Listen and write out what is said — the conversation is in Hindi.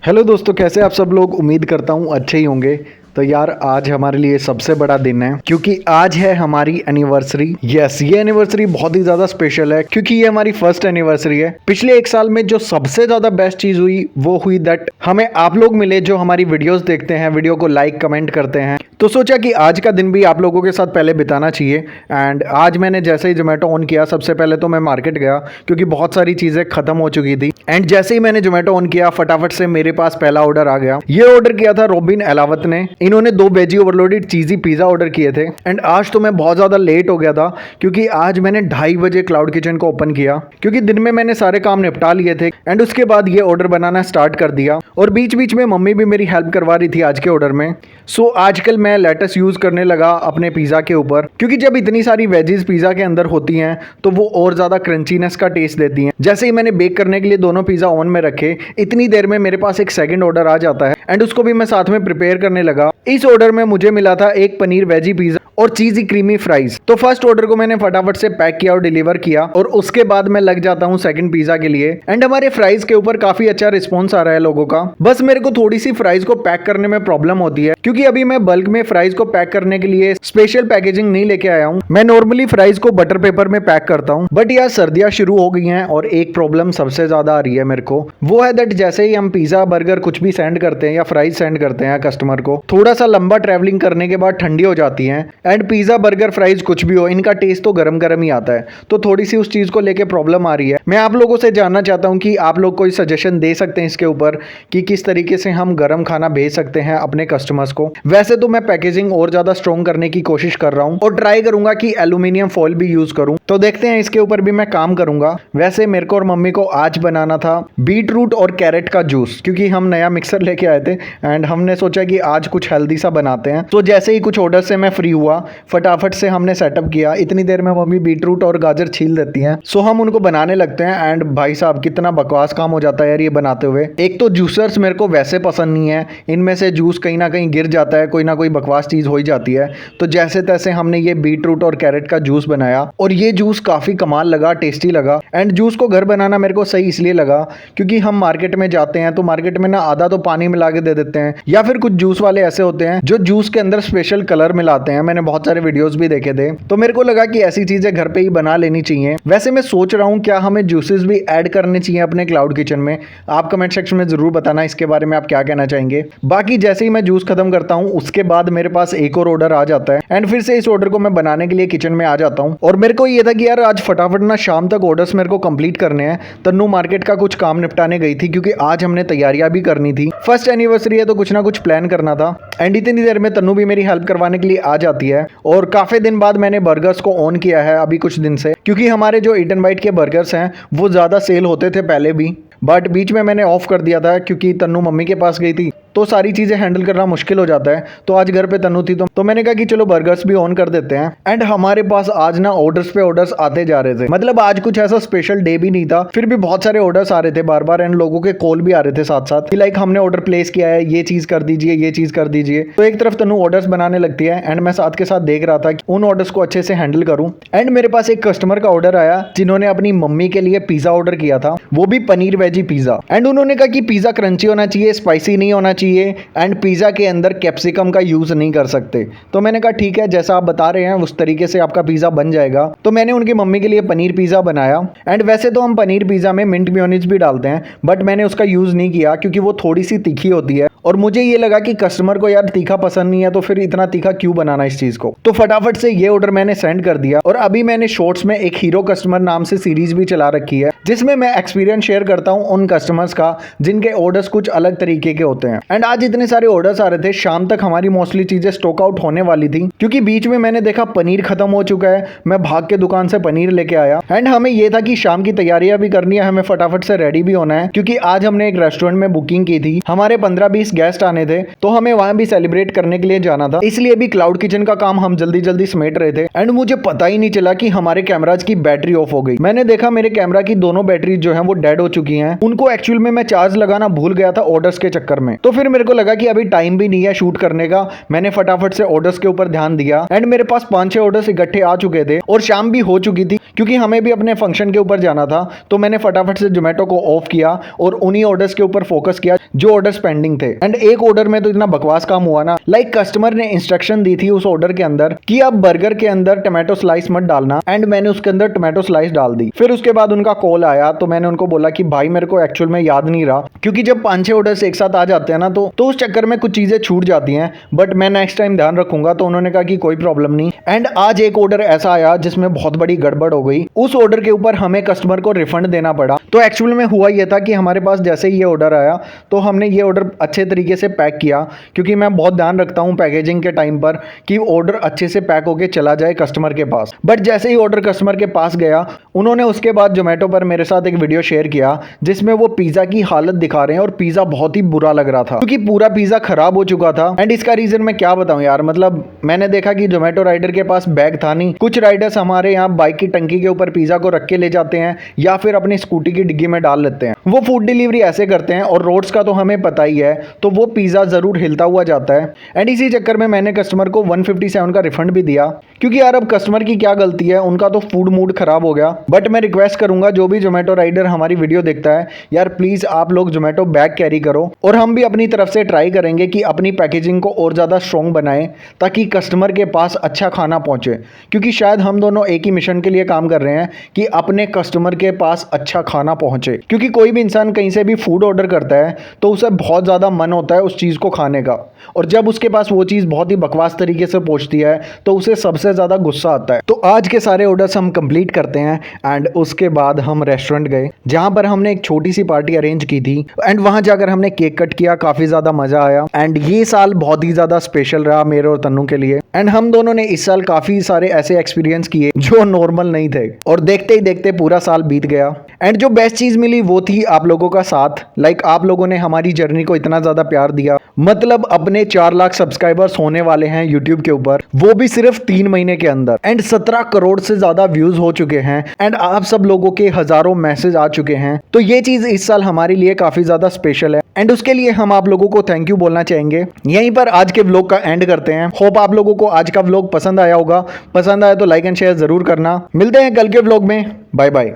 हेलो दोस्तों, कैसे आप सब लोग। उम्मीद करता हूँ अच्छे ही होंगे। तो यार आज हमारे लिए सबसे बड़ा दिन है क्योंकि आज है हमारी एनिवर्सरी। यस, ये एनिवर्सरी बहुत ही ज़्यादा स्पेशल है क्योंकि ये हमारी फर्स्ट एनिवर्सरी है। पिछले एक साल में जो सबसे ज़्यादा बेस्ट चीज़ हुई वो हुई दैट हमें आप लोग मिले जो हमारी वीडियोस देखते हैं, वीडियो को लाइक कमेंट करते हैं। तो सोचा कि आज का दिन भी आप लोगों के साथ पहले बिताना चाहिए। एंड आज मैंने जैसे ही जोमेटो ऑन किया, सबसे पहले तो मैं मार्केट गया क्योंकि बहुत सारी चीज़ें खत्म हो चुकी थी। एंड जैसे ही मैंने जोमेटो ऑन किया, फटाफट से मेरे पास पहला ऑर्डर आ गया। ये ऑर्डर किया था रोबिन अलावत ने। इन्होंने 2 वेजी ओवरलोडेड चीज़ी पिज़्ज़ा ऑर्डर किए थे। एंड आज तो मैं बहुत ज़्यादा लेट हो गया था क्योंकि आज मैंने 2:30 बजे क्लाउड किचन को ओपन किया क्योंकि दिन में मैंने सारे काम निपटा लिए थे। एंड उसके बाद ये ऑर्डर बनाना स्टार्ट कर दिया और बीच बीच में मम्मी भी मेरी हेल्प करवा रही थी आज के ऑर्डर में। सो आजकल मैं लेटस यूज़ करने लगा अपने पिज़्ज़ा के ऊपर क्योंकि जब इतनी सारी वेजीज पिज़्ज़ा के अंदर होती हैं तो वो और ज़्यादा क्रंचीनेस का टेस्ट देती हैं। जैसे ही मैंने बेक करने के लिए दोनों पिज़्ज़ा ऑन में रखे, इतनी देर में मेरे पास एक सेकंड ऑर्डर आ जाता है एंड उसको भी मैं साथ में प्रिपेयर करने लगा। इस ऑर्डर में मुझे मिला था एक पनीर वेजी पिज़्ज़ा और चीज़ी क्रीमी फ्राइज। तो फर्स्ट ऑर्डर को मैंने फटाफट से पैक किया और डिलीवर किया और उसके बाद मैं लग जाता हूँ सेकंड पिज़्ज़ा के लिए। एंड हमारे फ्राइज के ऊपर काफ़ी अच्छा रिस्पॉन्स आ रहा है लोगों का। बस मेरे को थोड़ी सी फ्राइज को पैक करने में प्रॉब्लम होती है क्योंकि अभी मैं बल्क में फ्राइज को पैक करने के लिए स्पेशल पैकेजिंग नहीं लेके आया हूँ। मैं नॉर्मली फ्राइज को बटर पेपर में पैक करता हूँ। बट यार सर्दियाँ शुरू हो गई हैं और एक प्रॉब्लम सबसे ज़्यादा आ रही है मेरे को, वो है दैट जैसे ही हम पिज़्ज़ा बर्गर कुछ भी सेंड करते हैं या फ्राइज सेंड करते हैं कस्टमर को, थोड़ा सा लंबा ट्रैवलिंग करने के बाद ठंडी हो जाती हैं। एंड पिज़्ज़ा बर्गर फ्राइज कुछ भी हो, इनका टेस्ट तो गरम गरम ही आता है। तो थोड़ी सी उस चीज़ को लेके प्रॉब्लम आ रही है। मैं आप लोगों से जानना चाहता हूँ कि आप लोग कोई सजेशन दे सकते हैं इसके ऊपर कि किस तरीके से हम गरम खाना भेज सकते हैं अपने कस्टमर्स को। वैसे तो मैं पैकेजिंग और ज़्यादा स्ट्रॉन्ग करने की कोशिश कर रहा हूँ और ट्राई करूंगा कि एल्यूमिनियम फॉइल भी यूज़ करूँ। तो देखते हैं, इसके ऊपर भी मैं काम करूंगा। वैसे मेरे को और मम्मी को आज बनाना था बीट रूट और कैरेट का जूस क्योंकि हम नया मिक्सर लेके आए थे एंड हमने सोचा कि आज कुछ हेल्दी सा बनाते हैं। तो जैसे ही कुछ ऑर्डर से मैं फ्री हुआ, फटाफट से हमने सेटअप किया। इतनी देर में मम्मी बीट रूट और गाजर छील देती हैं। सो हम उनको बनाने लगते हैं। एंड भाई साहब कितना बकवास काम हो जाता है यार ये बनाते हुए। एक तो जूसर्स मेरे को वैसे पसंद नहीं है, इनमें से जूस कहीं ना कहीं गिर जाता है, कोई ना कोई बकवास चीज़ हो ही जाती है। तो जैसे तैसे हमने ये बीट रूट और कैरेट का जूस बनाया और ये जूस काफ़ी कमाल लगा, टेस्टी लगा। एंड जूस को घर बनाना मेरे को सही इसलिए लगा क्योंकि हम मार्केट में जाते हैं तो मार्केट में ना आधा तो पानी मिला के दे देते हैं या फिर कुछ जूस वाले ऐसे होते हैं जो जूस के अंदर स्पेशल कलर मिलाते हैं। मैंने बहुत सारे वीडियोस भी देखे थे। तो मेरे को लगा कि ऐसी चीज़ें घर पे ही बना लेनी चाहिए। वैसे मैं सोच रहा हूँ क्या हमें जूसेस भी ऐड करने चाहिए अपने क्लाउड किचन में। आप कमेंट सेक्शन में ज़रूर बताना इसके बारे में आप क्या कहना चाहेंगे। बाकी जैसे ही मैं जूस खत्म करता हूँ उसके बाद मेरे पास एक और ऑर्डर आ जाता है एंड फिर से इस ऑर्डर को मैं बनाने के लिए किचन में आ जाता हूँ। और मेरे को ये था कि यार आज फटाफट ना शाम तक ऑर्डर्स मेरे को कंप्लीट करने हैं। तन्नू मार्केट का कुछ काम निपटाने गई थी क्योंकि आज हमने तैयारियां भी करनी थी। फर्स्ट एनिवर्सरी है तो कुछ ना कुछ प्लान करना था। एंड इतनी देर में तन्नू भी मेरी हेल्प करवाने के लिए आ जाती है। और काफ़ी दिन बाद मैंने बर्गर्स को ऑन किया है अभी कुछ दिन से क्योंकि हमारे जो ईट एंड बाइट के बर्गर्स हैं वो ज़्यादा सेल होते थे पहले भी, बट बीच में मैंने ऑफ कर दिया था क्योंकि तन्नू मम्मी के पास गई थी तो सारी चीज़ें हैंडल करना मुश्किल हो जाता है। तो आज घर पे तन्नू थी तो मैंने कहा कि चलो बर्गर्स भी ऑन कर देते हैं। एंड हमारे पास आज ना ऑर्डर्स पे ऑर्डर्स आते जा रहे थे। मतलब आज कुछ ऐसा स्पेशल डे भी नहीं था, फिर भी बहुत सारे ऑर्डर्स आ रहे थे बार बार। एंड लोगों के कॉल भी आ रहे थे साथ साथ कि लाइक हमने ऑर्डर प्लेस किया है, ये चीज़ कर दीजिए, ये चीज़ कर दीजिए। तो एक तरफ तन्नू ऑर्डर्स बनाने लगती है एंड मैं साथ के साथ देख रहा था कि उन ऑर्डर्स को अच्छे से हैंडल करूँ। एंड मेरे पास एक कस्टमर का ऑर्डर आया जिन्होंने अपनी मम्मी के लिए पिज़्ज़ा ऑर्डर किया था, वो भी पनीर वेजी पिज़्ज़ा। एंड उन्होंने कहा कि पिज़्ज़ा क्रंची होना चाहिए, स्पाइसी नहीं होना चाहिए एंड पिज़्ज़ा के अंदर कैप्सिकम का यूज़ नहीं कर सकते। तो मैंने कहा ठीक है, जैसा आप बता रहे हैं उस तरीके से आपका पिज़्ज़ा बन जाएगा। तो मैंने उनकी मम्मी के लिए पनीर पिज़्ज़ा बनाया। एंड वैसे तो हम पनीर पिज़्ज़ा में मिंट मेयोनीज भी डालते हैं बट मैंने उसका यूज़ नहीं किया क्योंकि वो थोड़ी सी तीखी होती है और मुझे ये लगा कि कस्टमर को यार तीखा पसंद नहीं है तो फिर इतना तीखा क्यों बनाना इस चीज़ को। तो फटाफट से ये ऑर्डर मैंने सेंड कर दिया। और अभी मैंने शॉर्ट्स में एक हीरो कस्टमर नाम से सीरीज भी चला रखी है जिसमें मैं एक्सपीरियंस शेयर करता हूँ उन कस्टमर्स का जिनके ऑर्डर्स कुछ अलग तरीके के होते हैं। एंड आज इतने सारे ऑर्डर्स आ रहे थे, शाम तक हमारी मोस्टली चीजें स्टॉक आउट होने वाली थी क्योंकि बीच में मैंने देखा पनीर खत्म हो चुका है। मैं भाग के दुकान से पनीर लेके आया। एंड हमें यह था कि शाम की तैयारियां भी करनी है, हमें फटाफट से रेडी भी होना है क्योंकि आज हमने एक रेस्टोरेंट में बुकिंग की थी। हमारे 15-20 गेस्ट आने थे, तो हमें वहां भी सेलिब्रेट करने के लिए जाना था, इसलिए भी क्लाउड किचन का काम हम जल्दी जल्दी समेट रहे थे। एंड मुझे पता ही नहीं चला कि हमारे कैमराज की बैटरी ऑफ हो गई। मैंने देखा मेरे कैमरा की दोनों बैटरी जो है वो डेड हो चुकी हैं। उनको एक्चुअल में मैं चार्ज लगाना भूल गया था ऑर्डर्स के चक्कर में। तो फिर मेरे को लगा कि अभी टाइम भी नहीं है शूट करने का। मैंने फटाफट से ऑर्डर्स के ऊपर ध्यान दिया एंड मेरे पास 5-6 ऑर्डर्स इकट्ठे आ चुके थे और शाम भी हो चुकी थी क्योंकि हमें भी अपने फंक्शन के ऊपर जाना था। तो मैंने फटाफट से जोमेटो को ऑफ किया और उन्हीं ऑर्डर्स के ऊपर फोकस किया जो ऑर्डर्स पेंडिंग थे। एंड एक ऑर्डर में तो इतना बकवास काम हुआ ना, लाइक कस्टमर ने इंस्ट्रक्शन दी थी उस ऑर्डर के अंदर कि आप बर्गर के अंदर टमाटो स्लाइस मत डालना, एंड मैंने उसके अंदर टमाटो स्लाइस डाल दी। फिर उसके बाद उनका कॉल आया तो मैंने उनको बोला कि भाई मेरे को एक्चुअल में याद नहीं रहा, क्योंकि जब 5-6 ऑर्डर्स एक साथ आ जाते हैं ना तो उस चक्कर में कुछ चीजें छूट जाती हैं, बट मैं नेक्स्ट टाइम ध्यान रखूंगा। तो उन्होंने कहा कि कोई प्रॉब्लम नहीं। एंड आज एक ऑर्डर ऐसा आया जिसमें बहुत बड़ी गड़बड़ हो गई। उस ऑर्डर के ऊपर हमें कस्टमर को रिफंड देना पड़ा। तो एक्चुअल में हुआ यह था कि हमारे पास जैसे ही ये ऑर्डर आया तो हमने ये ऑर्डर अच्छे तरीके से पैक किया, क्योंकि मैं बहुत ध्यान रखता हूं पैकेजिंग के टाइम पर कि ऑर्डर अच्छे से पैक होके चला जाए कस्टमर के पास। बट जैसे ही ऑर्डर कस्टमर के पास गया, उन्होंने उसके बाद जोमेटो पर मेरे साथ एक वीडियो शेयर किया जिसमें वो पिज्जा की हालत दिखा रहे हैं और पिज्जा बहुत ही बुरा लग रहा था क्योंकि पूरा पिज्जा खराब हो चुका था। एंड इसका रीजन मैं क्या बताऊं यार, मतलब मैंने देखा कि जोमेटो राइडर के पास बैग था नहीं। कुछ राइडर्स हमारे यहाँ बाइक की टंकी के ऊपर पिज्जा को रख के ले जाते हैं या फिर अपनी स्कूटी की डिग्गी में डाल लेते हैं। वो फूड डिलीवरी ऐसे करते हैं और रोड्स का तो हमें पता ही है, तो वो पिज्जा जरूर हिलता हुआ जाता है। एंड इसी चक्कर में मैंने कस्टमर को 157 का रिफंड भी दिया, क्योंकि यार अब कस्टमर की क्या गलती है, उनका तो फूड मूड खराब हो गया। बट मैं रिक्वेस्ट करूंगा जो भी जोमेटो राइडर हमारी वीडियो देखता है, यार प्लीज आप लोग जोमेटो बैग कैरी करो और हम भी अपनी तरफ से ट्राई करेंगे कि अपनी पैकेजिंग को और ज़्यादा स्ट्रॉन्ग बनाएं ताकि कस्टमर के पास अच्छा खाना पहुंचे। क्योंकि शायद हम दोनों एक ही मिशन के लिए काम कर रहे हैं कि अपने कस्टमर के पास अच्छा खाना पहुंचे। क्योंकि कोई भी इंसान कहीं से भी फूड ऑर्डर करता है तो उसे बहुत ज़्यादा मन होता है उस चीज़ को खाने का, और जब उसके पास वो चीज़ बहुत ही बकवास तरीके से पहुंचती है तो उसे सबसे ज़्यादा गुस्सा आता है। तो आज के सारे ऑर्डर्स हम कंप्लीट करते हैं एंड उसके बाद हम रेस्टोरेंट गए जहां पर हमने एक छोटी सी पार्टी अरेंज की थी। एंड वहां जाकर हमने केक कट किया, काफ़ी ज़्यादा मज़ा आया। एंड ये साल बहुत ही ज़्यादा स्पेशल रहा मेरे और तन्नू के लिए। एंड हम दोनों ने इस साल काफ़ी सारे ऐसे एक्सपीरियंस किए जो नॉर्मल नहीं थे, और देखते ही देखते पूरा साल बीत गया। एंड जो बेस्ट चीज़ मिली वो थी आप लोगों का साथ। लाइक आप लोगों ने हमारी जर्नी को इतना ज़्यादा प्यार दिया। मतलब अपने 4 लाख सब्सक्राइबर्स होने वाले हैं यूट्यूब के ऊपर, वो भी सिर्फ 3 महीने के अंदर। एंड 17 करोड़ से ज़्यादा व्यूज़ हो चुके हैं एंड आप सब लोगों के हज़ारों मैसेज आ चुके हैं। तो ये चीज़ इस साल हमारे लिए काफ़ी ज़्यादा स्पेशल है एंड उसके लिए हम आप लोगों को थैंक यू बोलना चाहेंगे। यहीं पर आज के व्लॉग का एंड करते हैं। होप आप लोगों को आज का व्लॉग पसंद आया होगा। पसंद आया तो लाइक एंड शेयर ज़रूर करना। मिलते हैं कल के व्लॉग में। Bye bye.